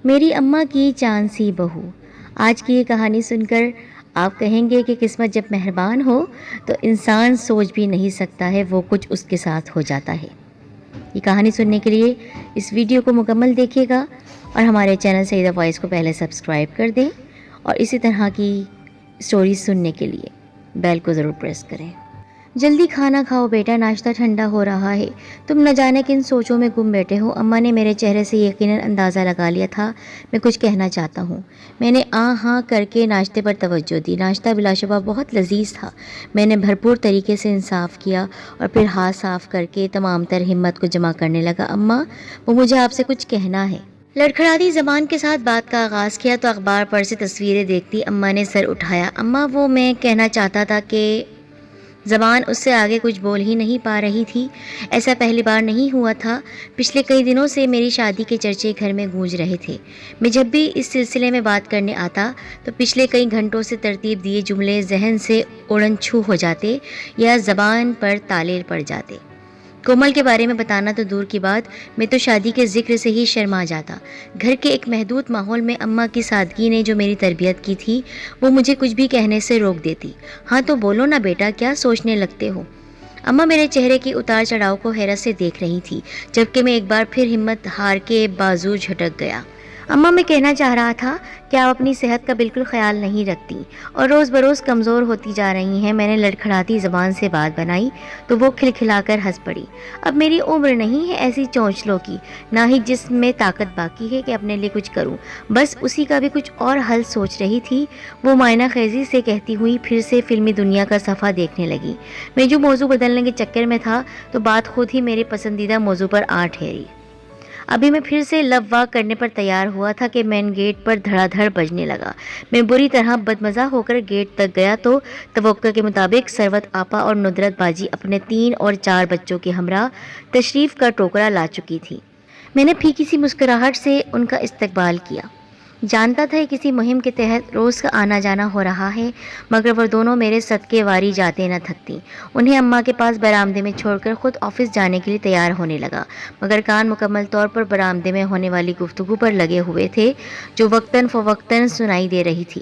میری اماں کی چاند سی بہو۔ آج کی یہ کہانی سن کر آپ کہیں گے کہ قسمت جب مہربان ہو تو انسان سوچ بھی نہیں سکتا ہے وہ کچھ اس کے ساتھ ہو جاتا ہے۔ یہ کہانی سننے کے لیے اس ویڈیو کو مکمل دیکھیے گا اور ہمارے چینل سیدہ وائس کو پہلے سبسکرائب کر دیں اور اسی طرح کی سٹوریز سننے کے لیے بیل کو ضرور پریس کریں۔ جلدی کھانا کھاؤ بیٹا، ناشتہ ٹھنڈا ہو رہا ہے، تم نہ جانے کن سوچوں میں گم بیٹھے ہو۔ اماں نے میرے چہرے سے یقیناً اندازہ لگا لیا تھا میں کچھ کہنا چاہتا ہوں۔ میں نے ہاں کر کے ناشتے پر توجہ دی۔ ناشتہ بلا شبہ بہت لذیذ تھا۔ میں نے بھرپور طریقے سے انصاف کیا اور پھر ہاتھ صاف کر کے تمام تر ہمت کو جمع کرنے لگا۔ اماں، وہ مجھے آپ سے کچھ کہنا ہے۔ لڑکھڑاتی زبان کے ساتھ بات کا آغاز کیا تو اخبار پر سے تصویریں دیکھتی اماں نے سر اٹھایا۔ اماں، وہ میں کہنا چاہتا تھا کہ زبان اس سے آگے کچھ بول ہی نہیں پا رہی تھی۔ ایسا پہلی بار نہیں ہوا تھا۔ پچھلے کئی دنوں سے میری شادی کے چرچے گھر میں گونج رہے تھے۔ میں جب بھی اس سلسلے میں بات کرنے آتا تو پچھلے کئی گھنٹوں سے ترتیب دیے جملے ذہن سے اڑن چھو ہو جاتے یا زبان پر تالے پڑ جاتے۔ کومل کے بارے میں بتانا تو دور کی بات، میں تو شادی کے ذکر سے ہی شرما جاتا۔ گھر کے ایک محدود ماحول میں اماں کی سادگی نے جو میری تربیت کی تھی وہ مجھے کچھ بھی کہنے سے روک دیتی۔ ہاں تو بولو نا بیٹا، کیا سوچنے لگتے ہو؟ اماں میرے چہرے کی اتار چڑھاؤ کو حیرت سے دیکھ رہی تھی، جبکہ میں ایک بار پھر ہمت ہار کے بازو جھٹک گیا۔ اماں، میں کہنا چاہ رہا تھا کہ آپ اپنی صحت کا بالکل خیال نہیں رکھتی اور روز بروز کمزور ہوتی جا رہی ہیں۔ میں نے لڑکھڑاتی زبان سے بات بنائی تو وہ کھلکھلا کر ہنس پڑی۔ اب میری عمر نہیں ہے ایسی چونچلوں کی، نہ ہی جسم میں طاقت باقی ہے کہ اپنے لیے کچھ کروں، بس اسی کا بھی کچھ اور حل سوچ رہی تھی۔ وہ معائنہ خیزی سے کہتی ہوئی پھر سے فلمی دنیا کا صفحہ دیکھنے لگی۔ میں جو موضوع بدلنے کے چکر میں تھا تو بات خود ہی میرے پسندیدہ موضوع پر آ ٹھہری۔ ابھی میں پھر سے لب واک کرنے پر تیار ہوا تھا کہ مین گیٹ پر دھڑا دھڑ بجنے لگا۔ میں بری طرح بدمزہ ہو کر گیٹ تک گیا تو توقع کے مطابق ثروت آپا اور ندرت باجی اپنے 3 اور 4 بچوں کے ہمراہ تشریف کا ٹوکرا لا چکی تھی۔ میں نے پھیکی سی مسکراہٹ سے ان کا استقبال کیا۔ جانتا تھا کسی مہم کے تحت روز کا آنا جانا ہو رہا ہے، مگر وہ دونوں میرے صدقے واری جاتے نہ تھکتی۔ انہیں اماں کے پاس برآمدے میں چھوڑ کر خود آفس جانے کے لیے تیار ہونے لگا، مگر کان مکمل طور پر برآمدے میں ہونے والی گفتگو پر لگے ہوئے تھے جو وقتاً فوقتاً سنائی دے رہی تھی۔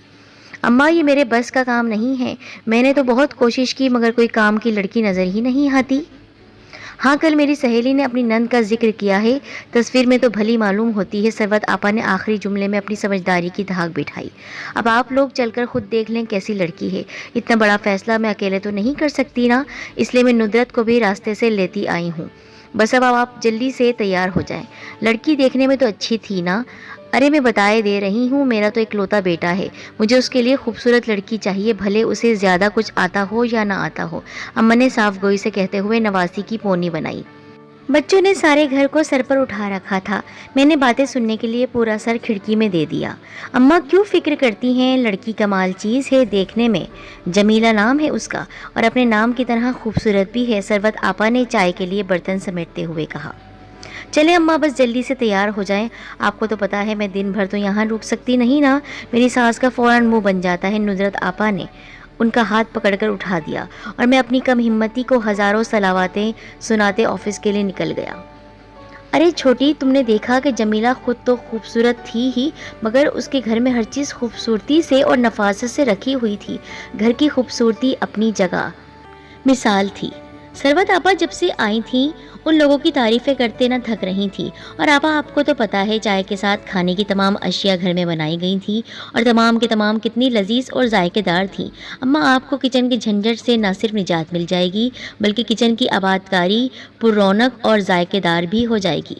اماں، یہ میرے بس کا کام نہیں ہے۔ میں نے تو بہت کوشش کی مگر کوئی کام کی لڑکی نظر ہی نہیں آتی۔ ہاں، کل میری سہیلی نے اپنی نند کا ذکر کیا ہے، تصویر میں تو بھلی معلوم ہوتی ہے۔ ثروت آپا نے آخری جملے میں اپنی سمجھداری کی دھاک بٹھائی۔ اب آپ لوگ چل کر خود دیکھ لیں کیسی لڑکی ہے۔ اتنا بڑا فیصلہ میں اکیلے تو نہیں کر سکتی نا، اس لیے میں ندرت کو بھی راستے سے لیتی آئی ہوں۔ بس اب آپ جلدی سے تیار ہو جائیں۔ لڑکی دیکھنے میں تو اچھی تھی نا؟ ارے میں بتائے دے رہی ہوں، میرا تو اکلوتا بیٹا ہے، مجھے اس کے لیے خوبصورت لڑکی چاہیے، بھلے اسے زیادہ کچھ آتا ہو یا نہ آتا ہو۔ اماں نے صاف گوئی سے کہتے ہوئے نواسی کی پونی بنائی۔ بچوں نے سارے گھر کو سر پر اٹھا رکھا تھا۔ میں نے باتیں سننے کے لیے پورا سر کھڑکی میں دے دیا۔ اماں کیوں فکر کرتی ہیں؟ لڑکی کمال چیز ہے دیکھنے میں، جمیلہ نام ہے اس کا اور اپنے نام کی طرح خوبصورت بھی ہے، ثروت آپا نے چائے کے لیے برتن سمیٹتے ہوئے کہا۔ چلے اماں، بس جلدی سے تیار ہو جائیں۔ آپ کو تو پتا ہے میں دن بھر تو یہاں رک سکتی نہیں نا، میری ساس کا فوراً منہ بن جاتا ہے۔ ندرت آپا نے ان کا ہاتھ پکڑ کر اٹھا دیا اور میں اپنی کم ہمتی کو ہزاروں صلواتیں سناتے آفس کے لیے نکل گیا۔ ارے چھوٹی، تم نے دیکھا کہ جمیلہ خود تو خوبصورت تھی ہی، مگر اس کے گھر میں ہر چیز خوبصورتی سے اور نفاست سے رکھی ہوئی تھی۔ گھر کی خوبصورتی اپنی جگہ مثال تھی۔ ثروت آپا جب سے آئی تھیں ان لوگوں کی تعریفیں کرتے نہ تھک رہی تھی، اور آپا آپ کو تو پتا ہے چائے کے ساتھ کھانے کی تمام اشیاء گھر میں بنائی گئی تھی اور تمام کے تمام کتنی لذیذ اور ذائقے دار تھیں۔ اماں، آپ کو کچن کے جھنجھٹ سے نہ صرف نجات مل جائے گی بلکہ کچن کی آبادکاری پر رونق اور ذائقے دار بھی ہو جائے گی۔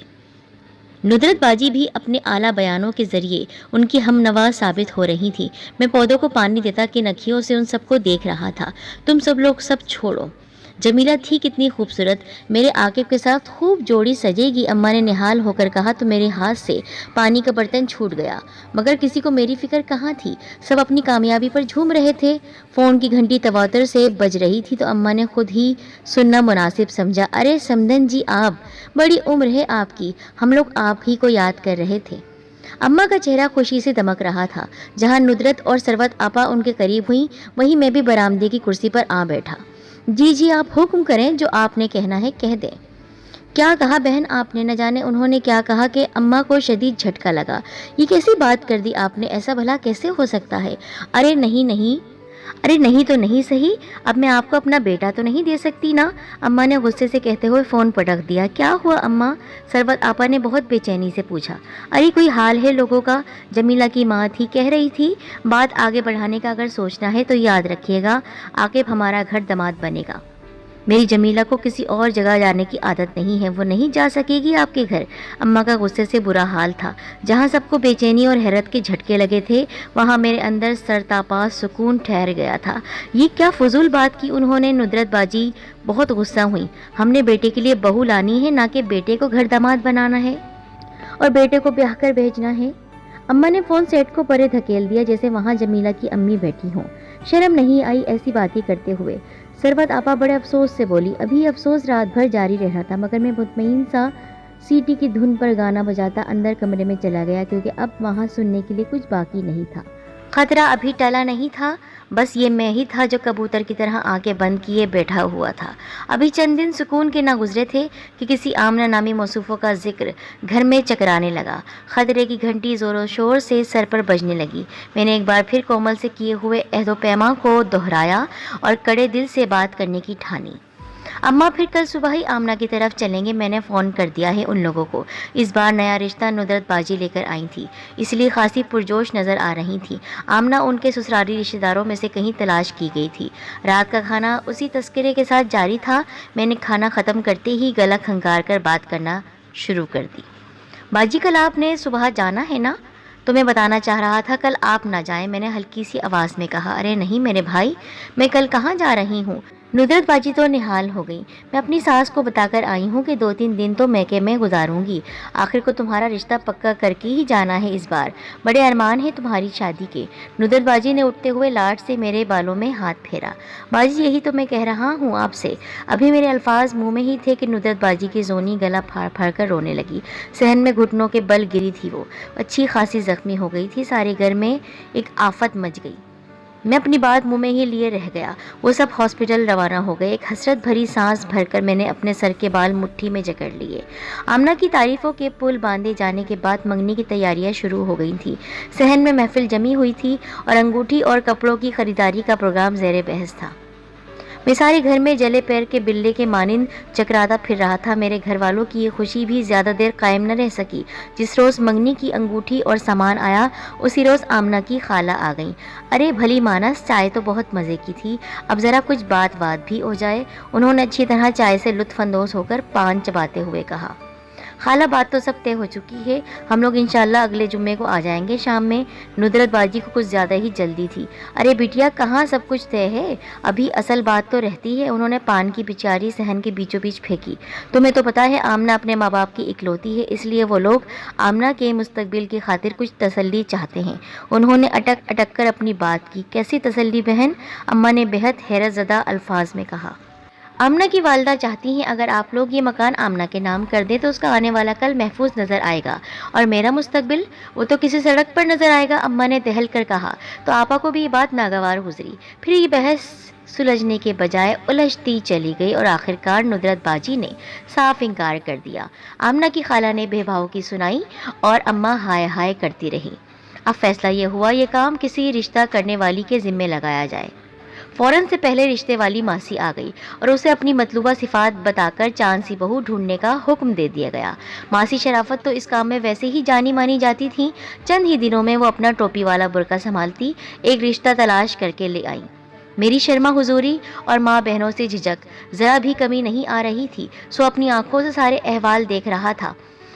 ندرت باجی بھی اپنے اعلیٰ بیانوں کے ذریعے ان کی ہم نوا ثابت ہو رہی تھی۔ میں پودوں کو پانی دیتا کہ نکھیوں سے ان سب کو دیکھ رہا تھا۔ تم سب لوگ سب چھوڑو، جمیلہ تھی کتنی خوبصورت، میرے عاقب کے ساتھ خوب جوڑی سجے گی، اماں نے نہال ہو کر کہا تو میرے ہاتھ سے پانی کا برتن چھوٹ گیا، مگر کسی کو میری فکر کہاں تھی، سب اپنی کامیابی پر جھوم رہے تھے۔ فون کی گھنٹی تواتر سے بج رہی تھی تو اماں نے خود ہی سننا مناسب سمجھا۔ ارے سمدن جی، آپ، بڑی عمر ہے آپ کی، ہم لوگ آپ ہی کو یاد کر رہے تھے۔ اماں کا چہرہ خوشی سے دمک رہا تھا۔ جہاں ندرت اور ثروت آپا ان کے قریب ہوئیں وہیں میں بھی برآمدے کی کرسی پر آ بیٹھا۔ جی آپ حکم کریں، جو آپ نے کہنا ہے کہہ دیں۔ کیا کہا بہن آپ نے؟ نہ جانے انہوں نے کیا کہا کہ اماں کو شدید جھٹکا لگا۔ یہ کیسی بات کر دی آپ نے؟ ایسا بھلا کیسے ہو سکتا ہے؟ ارے نہیں نہیں، ارے نہیں تو نہیں صحیح، اب میں آپ کو اپنا بیٹا تو نہیں دے سکتی نا؟ اماں نے غصے سے کہتے ہوئے فون پٹک دیا۔ کیا ہوا اماں؟ ثروت آپا نے بہت بے چینی سے پوچھا۔ ارے کوئی حال ہے لوگوں کا، جمیلہ کی ماں تھی، کہہ رہی تھی بات آگے بڑھانے کا اگر سوچنا ہے تو یاد رکھیے گا عاقب ہمارا گھر داماد بنے گا۔ میری جمیلہ کو کسی اور جگہ جانے کی عادت نہیں ہے، وہ نہیں جا سکے گی آپ کے گھر۔ اماں کا غصے سے برا حال تھا۔ جہاں سب کو بے چینی اور حیرت کے جھٹکے لگے تھے، وہاں میرے اندر سرتاپا سکون ٹھہر گیا تھا۔ یہ کیا فضول بات کی انہوں نے؟ ندرت باجی بہت غصہ ہوئی۔ ہم نے بیٹے کے لیے بہو لانی ہے، نہ کہ بیٹے کو گھر داماد بنانا ہے اور بیٹے کو بیاہ کر بھیجنا ہے۔ اماں نے فون سیٹ کو پرے دھکیل دیا جیسے وہاں جمیلہ کی امی بیٹھی ہوں۔ شرم نہیں آئی ایسی باتیں کرتے ہوئے؟ ثروت آپا بڑے افسوس سے بولی۔ ابھی افسوس رات بھر جاری رہا تھا، مگر میں مطمئن سا سیٹی کی دھن پر گانا بجاتا اندر کمرے میں چلا گیا، کیونکہ اب وہاں سننے کے لیے کچھ باقی نہیں تھا۔ خطرہ ابھی ٹلا نہیں تھا، بس یہ میں ہی تھا جو کبوتر کی طرح آنکھیں بند کیے بیٹھا ہوا تھا۔ ابھی چند دن سکون کے نہ گزرے تھے کہ کسی آمنہ نامی موصوفوں کا ذکر گھر میں چکرانے لگا۔ خطرے کی گھنٹی زور و شور سے سر پر بجنے لگی۔ میں نے ایک بار پھر کومل سے کیے ہوئے عہد و پیما کو دہرایا اور کڑے دل سے بات کرنے کی ٹھانی۔ اماں پھر کل صبح ہی آمنہ کی طرف چلیں گے، میں نے فون کر دیا ہے ان لوگوں کو۔ اس بار نیا رشتہ ندرت باجی لے کر آئی تھی، اس لیے خاصی پرجوش نظر آ رہی تھی۔ آمنہ ان کے سسرالی رشتہ داروں میں سے کہیں تلاش کی گئی تھی۔ رات کا کھانا اسی تذکرے کے ساتھ جاری تھا۔ میں نے کھانا ختم کرتے ہی گلا کھنگار کر بات کرنا شروع کر دی۔ باجی کل آپ نے صبح جانا ہے نا؟ تو میں بتانا چاہ رہا تھا کل آپ نہ جائیں، میں نے ہلکی سی آواز میں کہا۔ ارے نہیں میرے بھائی، میں کل کہاں جا رہی ہوں؟ ندرت باجی تو نہال ہو گئی۔ میں اپنی ساس کو بتا کر آئی ہوں کہ 2-3 دن تو میکے میں گزاروں گی، آخر کو تمہارا رشتہ پکا کر کے ہی جانا ہے اس بار، بڑے ارمان ہیں تمہاری شادی کے۔ ندرت باجی نے اٹھتے ہوئے لاٹ سے میرے بالوں میں ہاتھ پھیرا۔ باجی یہی تو میں کہہ رہا ہوں آپ سے۔ ابھی میرے الفاظ منہ میں ہی تھے کہ ندرت باجی کی زونی گلا پھاڑ پھاڑ کر رونے لگی۔ صحن میں گھٹنوں کے بل گری تھی، وہ اچھی خاصی زخمی ہو گئی تھی، سارے گھر میں ایک آفت مچ گئی۔ میں اپنی بات منہ میں ہی لیے رہ گیا۔ وہ سب ہاسپٹل روانہ ہو گئے۔ ایک حسرت بھری سانس بھر کر میں نے اپنے سر کے بال مٹھی میں جکڑ لیے۔ آمنہ کی تعریفوں کے پل باندھے جانے کے بعد منگنی کی تیاریاں شروع ہو گئی تھیں۔ صحن میں محفل جمی ہوئی تھی اور انگوٹھی اور کپڑوں کی خریداری کا پروگرام زیر بحث تھا۔ میں سارے گھر میں جلے پیر کے بلے کے مانند چکراتا پھر رہا تھا۔ میرے گھر والوں کی یہ خوشی بھی زیادہ دیر قائم نہ رہ سکی۔ جس روز منگنی کی انگوٹھی اور سامان آیا، اسی روز آمنہ کی خالہ آ گئیں۔ ارے بھلی مانس، چائے تو بہت مزے کی تھی، اب ذرا کچھ بات بھی ہو جائے، انہوں نے اچھی طرح چائے سے لطف اندوز ہو کر پان چباتے ہوئے کہا۔ خالہ بات تو سب طے ہو چکی ہے، ہم لوگ انشاءاللہ اگلے جمعے کو آ جائیں گے شام میں۔ ندرت باجی کو کچھ زیادہ ہی جلدی تھی۔ ارے بیٹیا کہاں سب کچھ طے ہے، ابھی اصل بات تو رہتی ہے۔ انہوں نے پان کی بچاری صحن کے بیچوں بیچ پھینکی۔ تمہیں تو پتا ہے آمنہ اپنے ماں باپ کی اکلوتی ہے، اس لیے وہ لوگ آمنہ کے مستقبل کی خاطر کچھ تسلی چاہتے ہیں۔ انہوں نے اٹک اٹک کر اپنی بات کی۔ کیسی تسلی بہن؟ اماں نے بہت حیرت زدہ الفاظ میں کہا۔ آمنہ کی والدہ چاہتی ہیں اگر آپ لوگ یہ مکان آمنہ کے نام کر دیں تو اس کا آنے والا کل محفوظ نظر آئے گا، اور میرا مستقبل وہ تو کسی سڑک پر نظر آئے گا، اماں نے دہل کر کہا۔ تو آپا کو بھی یہ بات ناگوار گزری۔ پھر یہ بحث سلجھنے کے بجائے الجھتی چلی گئی اور آخرکار ندرت باجی نے صاف انکار کر دیا۔ آمنہ کی خالہ نے بے بھاؤ کی سنائی اور اماں ہائے ہائے کرتی رہی۔ اب فیصلہ یہ ہوا یہ کام کسی رشتہ کرنے والی کے ذمے لگایا جائے۔ فوراً سے پہلے رشتے والی ماسی آ گئی اور اسے اپنی مطلوبہ صفات بتا کر چاند سی بہو ڈھونڈنے کا حکم دے دیا گیا۔ ماسی شرافت تو اس کام میں ویسے ہی جانی مانی جاتی تھیں، چند ہی دنوں میں وہ اپنا ٹوپی والا برقع سنبھالتی ایک رشتہ تلاش کر کے لے آئیں۔ میری شرما حضوری اور ماں بہنوں سے جھجک ذرا بھی کمی نہیں آ رہی تھی، سو اپنی آنکھوں سے سارے احوال دیکھ رہا تھا۔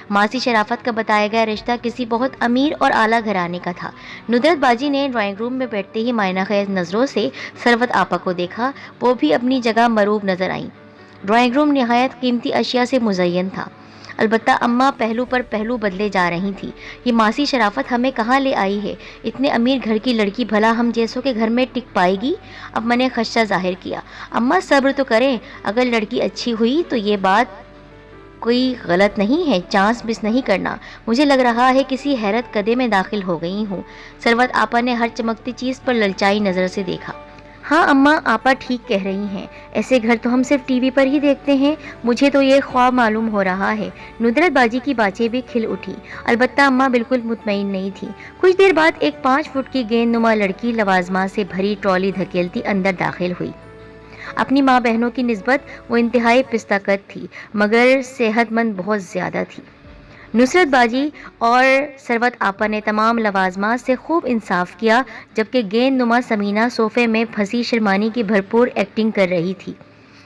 ماسی شرافت کا بتایا گیا رشتہ کسی بہت امیر اور اعلیٰ گھرانے کا تھا۔ ندرت باجی نے ڈرائنگ روم میں بیٹھتے ہی مائنہ خیز نظروں سے ثروت آپا کو دیکھا، وہ بھی اپنی جگہ مروب نظر آئیں۔ ڈرائنگ روم نہایت قیمتی اشیاء سے مزین تھا، البتہ اماں پہلو پر پہلو بدلے جا رہی تھی۔ یہ ماسی شرافت ہمیں کہاں لے آئی ہے؟ اتنے امیر گھر کی لڑکی بھلا ہم جیسوں کے گھر میں ٹک پائے گی؟ اب میں نے خدشہ ظاہر کیا۔ اماں صبر تو کریں، اگر لڑکی اچھی ہوئی تو یہ بات کوئی غلط نہیں ہے، چانس مس نہیں کرنا۔ مجھے لگ رہا ہے کسی حیرت کدے میں داخل ہو گئی ہوں۔ ثروت آپا نے ہر چمکتی چیز پر للچائی نظر سے دیکھا۔ ہاں اماں، آپا ٹھیک کہہ رہی ہیں، ایسے گھر تو ہم صرف ٹی وی پر ہی دیکھتے ہیں، مجھے تو یہ خواب معلوم ہو رہا ہے۔ ندرت باجی کی باتیں بھی کھل اٹھی، البتہ اماں بالکل مطمئن نہیں تھی۔ کچھ دیر بعد ایک 5 فٹ کی گیند نما لڑکی لوازمات سے بھری ٹرالی دھکیلتی اندر داخل ہوئی۔ اپنی ماں بہنوں کی نسبت وہ انتہائی پستہ قد تھی، مگر صحت مند بہت زیادہ تھی۔ نصرت باجی اور ثروت آپا نے تمام لوازمات سے خوب انصاف کیا، جبکہ گیند نما سمینہ صوفے میں پھنسی شرمانی کی بھرپور ایکٹنگ کر رہی تھی۔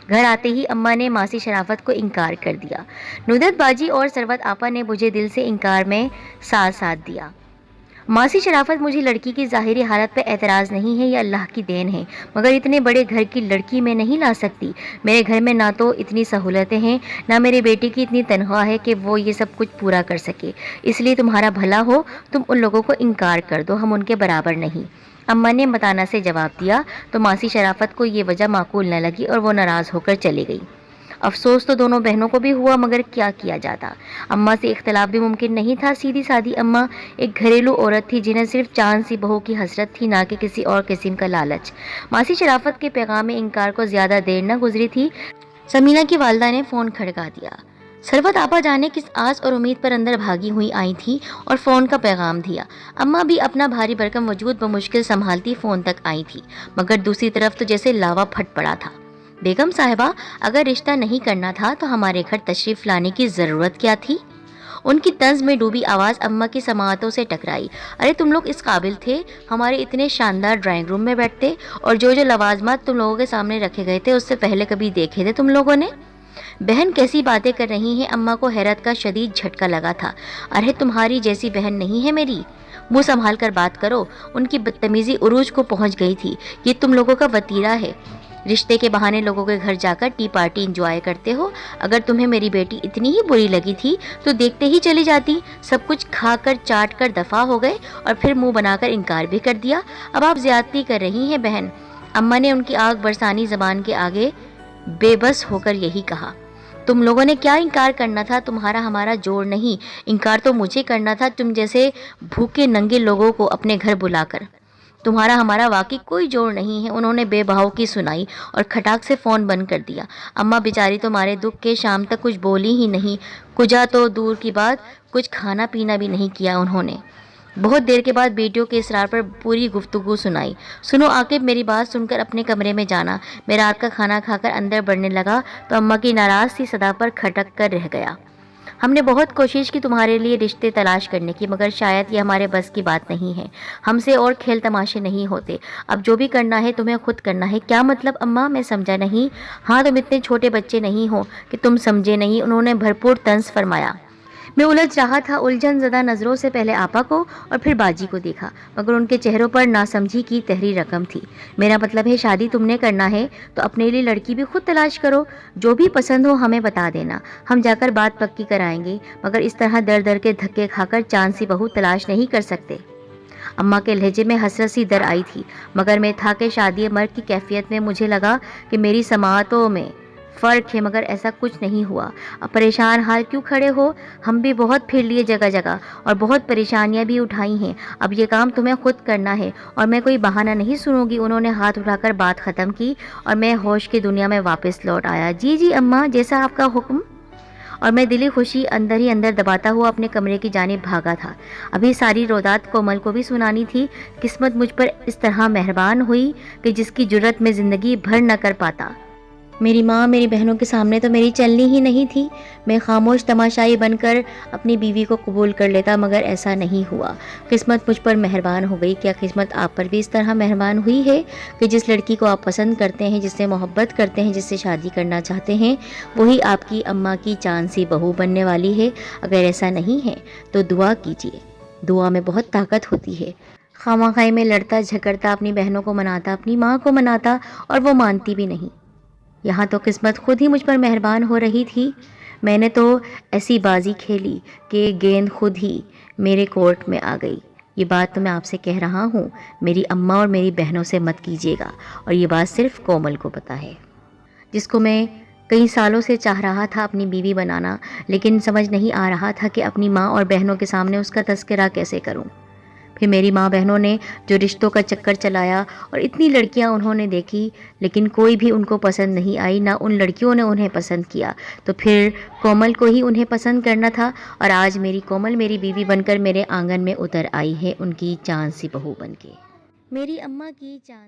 گھر آتے ہی اماں نے ماسی شرافت کو انکار کر دیا۔ ندرت باجی اور ثروت آپا نے مجھے دل سے انکار میں ساتھ دیا۔ ماسی شرافت، مجھے لڑکی کی ظاہری حالت پہ اعتراض نہیں ہے، یہ اللہ کی دین ہے، مگر اتنے بڑے گھر کی لڑکی میں نہیں لا سکتی۔ میرے گھر میں نہ تو اتنی سہولتیں ہیں، نہ میرے بیٹے کی اتنی تنخواہ ہے کہ وہ یہ سب کچھ پورا کر سکے، اس لیے تمہارا بھلا ہو تم ان لوگوں کو انکار کر دو، ہم ان کے برابر نہیں۔ اماں نے متانہ سے جواب دیا تو ماسی شرافت کو یہ وجہ معقول نہ لگی اور وہ ناراض ہو کر چلی گئی۔ افسوس تو دونوں بہنوں کو بھی ہوا، مگر کیا کیا جاتا، اماں سے اختلاف بھی ممکن نہیں تھا۔ سیدھی سادی اماں ایک گھریلو عورت تھی جنہیں صرف چاند سی بہو کی حسرت تھی، نہ کہ کسی اور قسم کا لالچ۔ ماسی شرافت کے پیغام انکار کو زیادہ دیر نہ گزری تھی، سمینہ کی والدہ نے فون کھڑکا دیا۔ ثروت آپا جانے کس آس اور امید پر اندر بھاگی ہوئی آئی تھی اور فون کا پیغام دیا۔ اماں بھی اپنا بھاری بھرکم وجود بمشکل سنبھالتی فون تک آئی تھی، مگر دوسری طرف تو جیسے لاوا پھٹ پڑا تھا۔ بیگم صاحبہ، اگر رشتہ نہیں کرنا تھا تو ہمارے گھر تشریف لانے کی ضرورت کیا تھی؟ ان کی طنز میں ڈوبی آواز اماں کی سماعتوں سے ٹکرائی۔ ارے تم لوگ اس قابل تھے ہمارے اتنے شاندار ڈرائنگ روم میں بیٹھتے، اور جو لوازمات تم لوگوں کے سامنے رکھے گئے تھے اس سے پہلے کبھی دیکھے تھے تم لوگوں نے؟ بہن کیسی باتیں کر رہی ہیں؟ اماں کو حیرت کا شدید جھٹکا لگا تھا۔ ارے تمہاری جیسی بہن نہیں ہے میری، منہ سنبھال کر بات کرو۔ ان کی بدتمیزی عروج کو پہنچ گئی تھی۔ یہ تم لوگوں کا وتیرہ ہے، رشتے کے بہانے لوگوں کے گھر جا کر ٹی پارٹی انجوائے کرتے ہو۔ اگر تمہیں میری بیٹی اتنی ہی بری لگی تھی تو دیکھتے ہی چلی جاتی، سب کچھ کھا کر چاٹ کر دفع ہو گئے اور پھر منہ بنا کر انکار بھی کر دیا۔ اب آپ زیادتی کر رہی ہیں بہن۔ اماں نے ان کی آنکھ برسانی زبان کے آگے بے بس ہو کر یہی کہا۔ تم لوگوں نے کیا انکار کرنا تھا؟ تمہارا ہمارا جوڑ نہیں، انکار تو مجھے کرنا تھا، تم جیسے بھوکے ننگے لوگوں کو اپنے گھر بلا کر۔ تمہارا ہمارا واقعی کوئی جوڑ نہیں ہے۔ انہوں نے بے بہاؤ کی سنائی اور کھٹاک سے فون بند کر دیا۔ اماں بیچاری تمہارے دکھ کے شام تک کچھ بولی ہی نہیں، کجا تو دور کی بات، کچھ کھانا پینا بھی نہیں کیا انہوں نے۔ بہت دیر کے بعد بیٹیوں کے اصرار پر پوری گفتگو سنائی۔ سنو عاقب، میری بات سن کر اپنے کمرے میں جانا۔ میں رات کا کھانا کھا کر اندر بڑھنے لگا تو اماں کی ناراض سی صدا پر کھٹک کر رہ گیا۔ ہم نے بہت کوشش کی تمہارے لیے رشتے تلاش کرنے کی، مگر شاید یہ ہمارے بس کی بات نہیں ہے، ہم سے اور کھیل تماشے نہیں ہوتے۔ اب جو بھی کرنا ہے تمہیں خود کرنا ہے۔ کیا مطلب اماں؟ میں سمجھا نہیں۔ ہاں، تم اتنے چھوٹے بچے نہیں ہو کہ تم سمجھے نہیں، انہوں نے بھرپور طنز فرمایا۔ میں الجھ رہا تھا، الجھن زدہ نظروں سے پہلے آپا کو اور پھر باجی کو دیکھا، مگر ان کے چہروں پر ناسمجھی کی تحریر رقم تھی۔ میرا مطلب ہے شادی تم نے کرنا ہے تو اپنے لیے لڑکی بھی خود تلاش کرو، جو بھی پسند ہو ہمیں بتا دینا، ہم جا کر بات پکی کرائیں گے، مگر اس طرح در در کے دھکے کھا کر چاند سی بہو تلاش نہیں کر سکتے۔ اماں کے لہجے میں حسرت سی در آئی تھی، مگر میں تھا کہ شادی مرد کی کیفیت میں مجھے لگا کہ میری سماعتوں میں فرق ہے، مگر ایسا کچھ نہیں ہوا۔ اب پریشان حال کیوں کھڑے ہو؟ ہم بھی بہت پھر لیے جگہ جگہ اور بہت پریشانیاں بھی اٹھائی ہیں، اب یہ کام تمہیں خود کرنا ہے اور میں کوئی بہانہ نہیں سنوں گی۔ انہوں نے ہاتھ اٹھا کر بات ختم کی اور میں ہوش کی دنیا میں واپس لوٹ آیا۔ جی جی اماں، جیسا آپ کا حکم۔ اور میں دلی خوشی اندر ہی اندر دباتا ہوا اپنے کمرے کی جانب بھاگا تھا۔ ابھی ساری رودات کومل کو بھی سنانی تھی۔ قسمت مجھ پر اس طرح مہربان ہوئی کہ جس کی جرت میں زندگی بھر نہ کر پاتا۔ میری ماں میری بہنوں کے سامنے تو میری چلنی ہی نہیں تھی۔ میں خاموش تماشائی بن کر اپنی بیوی کو قبول کر لیتا، مگر ایسا نہیں ہوا۔ قسمت مجھ پر مہربان ہو گئی۔ کیا قسمت آپ پر بھی اس طرح مہربان ہوئی ہے کہ جس لڑکی کو آپ پسند کرتے ہیں، جس سے محبت کرتے ہیں، جس سے شادی کرنا چاہتے ہیں، وہی آپ کی اماں کی چاند سی بہو بننے والی ہے؟ اگر ایسا نہیں ہے تو دعا کیجیے، دعا میں بہت طاقت ہوتی ہے۔ خواہ میں لڑتا جھگڑتا اپنی بہنوں کو مناتا، اپنی ماں کو مناتا، اور وہ مانتی بھی نہیں۔ یہاں تو قسمت خود ہی مجھ پر مہربان ہو رہی تھی۔ میں نے تو ایسی بازی کھیلی کہ گیند خود ہی میرے کورٹ میں آ گئی۔ یہ بات تو میں آپ سے کہہ رہا ہوں، میری اماں اور میری بہنوں سے مت کیجیے گا، اور یہ بات صرف کومل کو پتہ ہے، جس کو میں کئی سالوں سے چاہ رہا تھا اپنی بیوی بنانا، لیکن سمجھ نہیں آ رہا تھا کہ اپنی ماں اور بہنوں کے سامنے اس کا تذکرہ کیسے کروں۔ پھر میری ماں بہنوں نے جو رشتوں کا چکر چلایا اور اتنی لڑکیاں انہوں نے دیکھی لیکن کوئی بھی ان کو پسند نہیں آئی، نہ ان لڑکیوں نے انہیں پسند کیا، تو پھر کومل کو ہی انہیں پسند کرنا تھا، اور آج میری کومل میری بیوی بن کر میرے آنگن میں اتر آئی ہے، ان کی چاند سی بہو بن کے، میری اماں کی چاند